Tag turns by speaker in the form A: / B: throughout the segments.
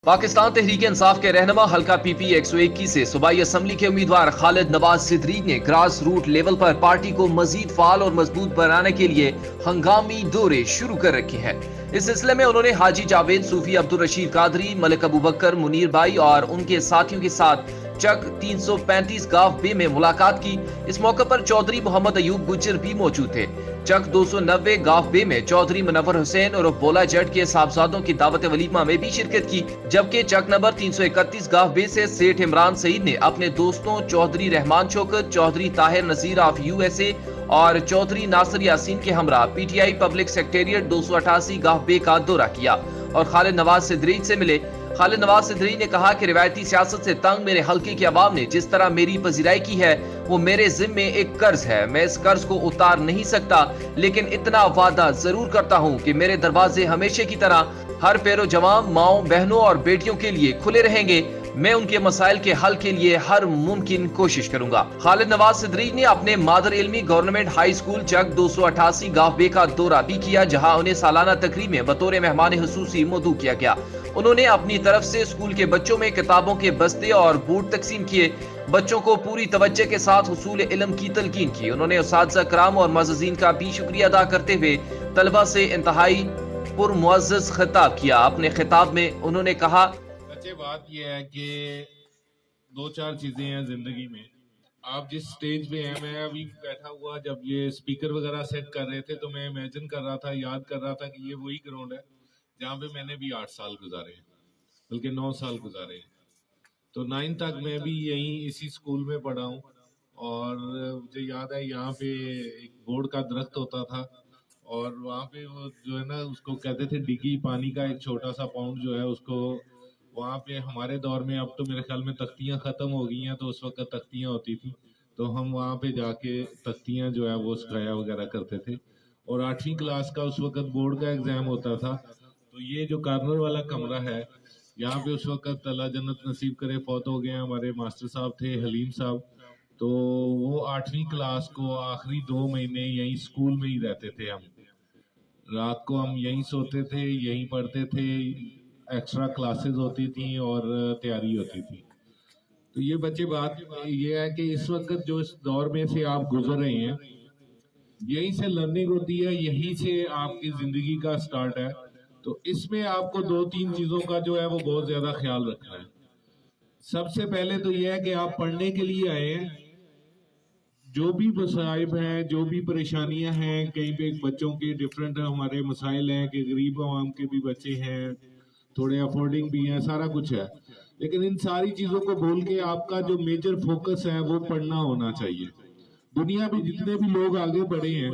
A: पाकिस्तान तहरीक इंसाफ के रहनुमा हल्का PP 121 से सूबाई असम्बली के उम्मीदवार खालिद नवाज सिद्दीकी ने ग्रास रूट लेवल पर पार्टी को मजीद फाल और मजबूत बनाने के लिए हंगामी दौरे शुरू कर रखे हैं। इस सिलसिले में उन्होंने हाजी जावेद, सूफी अब्दुल रशीद कादरी, मलिक अबू बकर, मुनीर भाई और उनके साथियों के साथ चक 335 गांव बे में मुलाकात की। इस मौके पर चौधरी मोहम्मद अयूब गुज्जर भी मौजूद थे। चक 290 गांव बे में चौधरी मुनव्वर हुसैन और बोला जट के साहबजादों की दावत वलीमा में भी शिरकत की, जबकि चक नंबर 331 गांव बे से सेठ इमरान सईद ने अपने दोस्तों चौधरी रहमान शौकत, चौधरी ताहिर नजीर ऑफ USA और चौधरी नासिर यासीन के हमरा PTI पब्लिक सेक्रेटेरिएट 288 गांव बे का दौरा किया और खालिद नवाज सिद्दीकी से मिले। खालिद नवाज सिद्दीकी ने कहा कि रिवायती सियासत से तंग मेरे हल्के की आवाम ने जिस तरह मेरी पजीराई की है वो मेरे जिम्मे एक कर्ज है। मैं इस कर्ज को उतार नहीं सकता, लेकिन इतना वादा जरूर करता हूँ कि मेरे दरवाजे हमेशा की तरह हर पैरो जवान माओ, बहनों और बेटियों के लिए खुले रहेंगे। मैं उनके मसाइल के हल के लिए हर मुमकिन कोशिश करूंगा। खालिद नवाज सिद्दीकी ने अपने मादर इल्मी गवर्नमेंट हाई स्कूल चक 288 गांव बे का दौरा भी किया, जहां उन्हें सालाना तकरीब में बतौर मेहमान हुसूसी मदऊ किया गया। उन्होंने अपनी तरफ से स्कूल के बच्चों में किताबों के बस्ते और बूट तकसीम किए। बच्चों को पूरी तवज्जो के साथ हुसूल इल्म की तलकीन की। उन्होंने उस्ताद कराम और मुअज़्ज़िज़ीन का भी शुक्रिया अदा करते हुए तलबा से इंतहाई पुरमुअज़्ज़ज़ खिताब किया। अपने खिताब में उन्होंने कहा,
B: अच्छी बात यह है कि दो चार चीजें हैं जिंदगी में। आप जिस स्टेज पे हैं, मैं अभी बैठा हुआ जब ये स्पीकर वगैरह सेट कर रहे थे तो मैं इमेजिन कर रहा था, याद कर रहा था कि ये वही ग्राउंड है जहाँ पे मैंने भी 8 साल गुजारे हैं, बल्कि 9 साल गुजारे हैं। तो 9 तक मैं भी यहीं इसी स्कूल में पढ़ा हूँ और मुझे याद है यहाँ पे एक बोर्ड का दरख्त होता था और वहाँ पे वो जो है ना उसको कहते थे डिगी, पानी का एक छोटा सा पाउंड जो है उसको वहाँ पे हमारे दौर में, अब तो मेरे ख्याल में तख्तियाँ खत्म हो गई हैं, तो उस वक्त तख्तियाँ होती थी तो हम वहाँ पे जाके तख्तियाँ जो है वो सिखाया वगैरह करते थे। और 8वीं क्लास का उस वक्त बोर्ड का एग्जाम होता था। तो ये जो कार्नर वाला कमरा है यहाँ पे उस वक्त अल्लाह जन्नत नसीब करे फौत हो गए हमारे मास्टर साहब थे, हलीम साहब। तो वो 8वीं क्लास को आखिरी 2 महीने यहीं स्कूल में ही रहते थे। हम रात को हम यहीं सोते थे, यहीं पढ़ते थे, एक्स्ट्रा क्लासेस होती थी और तैयारी होती थी। तो ये बच्चे, बात ये है कि इस वक्त जो इस दौर में से आप गुजर रहे हैं, यहीं से लर्निंग होती है, यहीं से आपकी जिंदगी का स्टार्ट है। तो इसमें आपको 2-3 चीजों का जो है वो बहुत ज्यादा ख्याल रखना है। सबसे पहले तो ये है कि आप पढ़ने के लिए आए हैं, जो भी मसाइब हैं, जो भी परेशानियां हैं, कहीं पे बच्चों के डिफरेंट हमारे मसाइल हैं कि गरीब आवाम के भी बच्चे हैं, थोड़े अफोर्डिंग भी हैं, सारा कुछ है, लेकिन इन सारी चीजों को बोल के आपका जो मेजर फोकस है वो पढ़ना होना चाहिए। दुनिया में जितने भी लोग आगे बढ़े हैं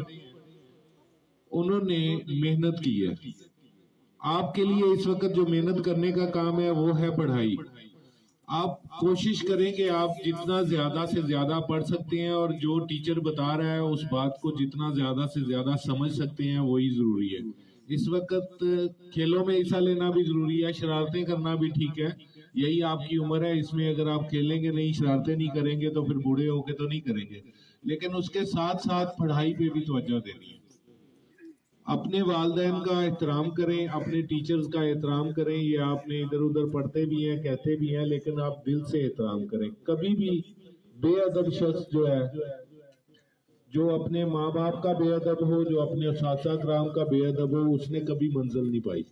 B: उन्होंने मेहनत की है। आपके लिए इस वक्त जो मेहनत करने का काम है वो है पढ़ाई। आप कोशिश करें कि आप जितना ज्यादा से ज्यादा पढ़ सकते हैं और जो टीचर बता रहा है उस बात को जितना ज्यादा से ज्यादा समझ सकते हैं वही जरूरी है। इस वक्त खेलों में हिस्सा लेना भी जरूरी है, शरारतें करना भी ठीक है, यही आपकी उम्र है, इसमें अगर आप खेलेंगे नहीं, शरारतें नहीं करेंगे तो फिर बूढ़े होके तो नहीं करेंगे, लेकिन उसके साथ साथ पढ़ाई पे भी तवज्जो देनी है। अपने वालिदैन का एहतराम करें, अपने टीचर्स का एहतराम करें। ये आपने इधर उधर पढ़ते भी हैं, कहते भी हैं, लेकिन आप दिल से एहतराम करें। कभी भी बेअदब शख्स जो है, जो अपने माँ बाप का बेअदब हो, जो अपने उस्ताद कराम का बेअदब हो, उसने कभी मंजिल नहीं पाई।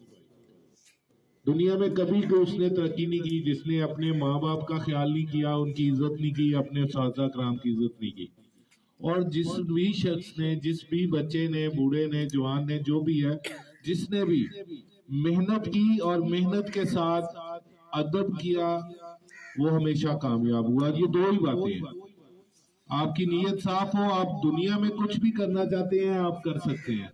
B: दुनिया में कभी कोई उसने तरक्की नहीं की जिसने अपने माँ बाप का ख्याल नहीं किया, उनकी इज्जत नहीं की, अपने उस्ताद कराम की इज्जत नहीं की। और जिस भी शख्स ने, जिस भी बच्चे ने, बूढ़े ने, जवान ने, जो भी है, जिसने भी मेहनत की और मेहनत के साथ अदब किया, वो हमेशा कामयाब हुआ। ये दो ही बातें हैं। आपकी नीयत साफ हो, आप दुनिया में कुछ भी करना चाहते हैं आप कर सकते हैं।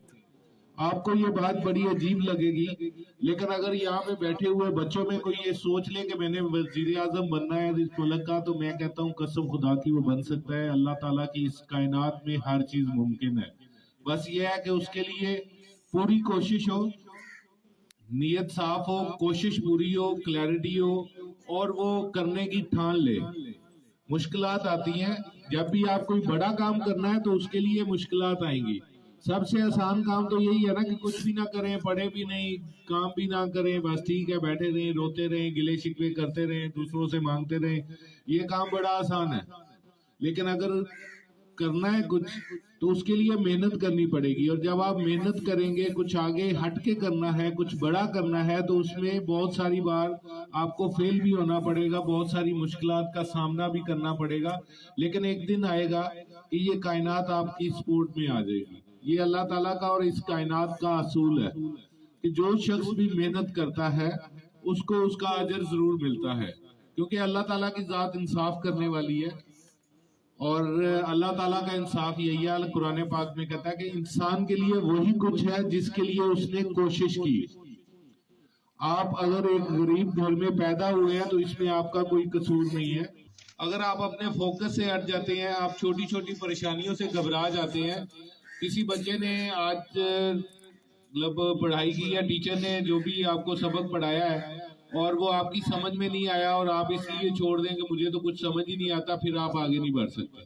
B: आपको ये बात बड़ी अजीब लगेगी, लेकिन अगर यहाँ पे बैठे हुए बच्चों में कोई ये सोच ले कि मैंने वजीर आजम बनना है इस मुल्क का, तो मैं कहता हूँ कसम खुदा की वो बन सकता है। अल्लाह ताला की इस कायनात में हर चीज मुमकिन है। बस ये है कि उसके लिए पूरी कोशिश हो, नीयत साफ हो, कोशिश पूरी हो, क्लैरिटी हो और वो करने की ठान ले। मुश्किलात आती हैं, जब भी आप कोई बड़ा काम करना है तो उसके लिए मुश्किलात आएंगी, سب سے آسان کام تو یہی ہے نا کہ کچھ بھی نہ کریں، پڑھے بھی نہیں، کام بھی نہ کریں، بس ٹھیک ہے بیٹھے رہیں، روتے رہیں، گلے شکوے کرتے رہیں، دوسروں سے مانگتے رہیں. یہ کام بڑا آسان ہے. لیکن اگر کرنا ہے کچھ تو اس کے لیے محنت کرنی پڑے گی، اور جب آپ محنت کریں گے، کچھ آگے ہٹ کے کرنا ہے، کچھ بڑا کرنا ہے، تو اس میں بہت ساری بار آپ کو فیل بھی ہونا پڑے گا، بہت ساری مشکلات کا سامنا بھی کرنا پڑے گا. لیکن ایک دن آئے گا کہ یہ کائنات آپ کی سپورٹ میں آ جائے گی. یہ اللہ تعالیٰ کا اور اس کائنات کا اصول ہے کہ جو شخص بھی محنت کرتا ہے اس کو اس کا اجر ضرور ملتا ہے، کیونکہ اللہ تعالیٰ کی ذات انصاف کرنے والی ہے. اور اللہ تعالیٰ کا انصاف یہی ہے، قرآن پاک میں کہتا ہے کہ انسان کے لیے وہی کچھ ہے جس کے لیے اس نے کوشش کی. آپ اگر ایک غریب گھر میں پیدا ہوئے ہیں تو اس میں آپ کا کوئی قصور نہیں ہے. اگر آپ اپنے فوکس سے ہٹ جاتے ہیں، آپ چھوٹی چھوٹی پریشانیوں سے گھبرا جاتے ہیں. کسی بچے نے آج مطلب پڑھائی کی، یا ٹیچر نے جو بھی آپ کو سبق پڑھایا ہے اور وہ آپ کی سمجھ میں نہیں آیا، اور آپ اس لیے چھوڑ دیں کہ مجھے تو کچھ سمجھ ہی نہیں آتا، پھر آپ آگے نہیں بڑھ سکتے.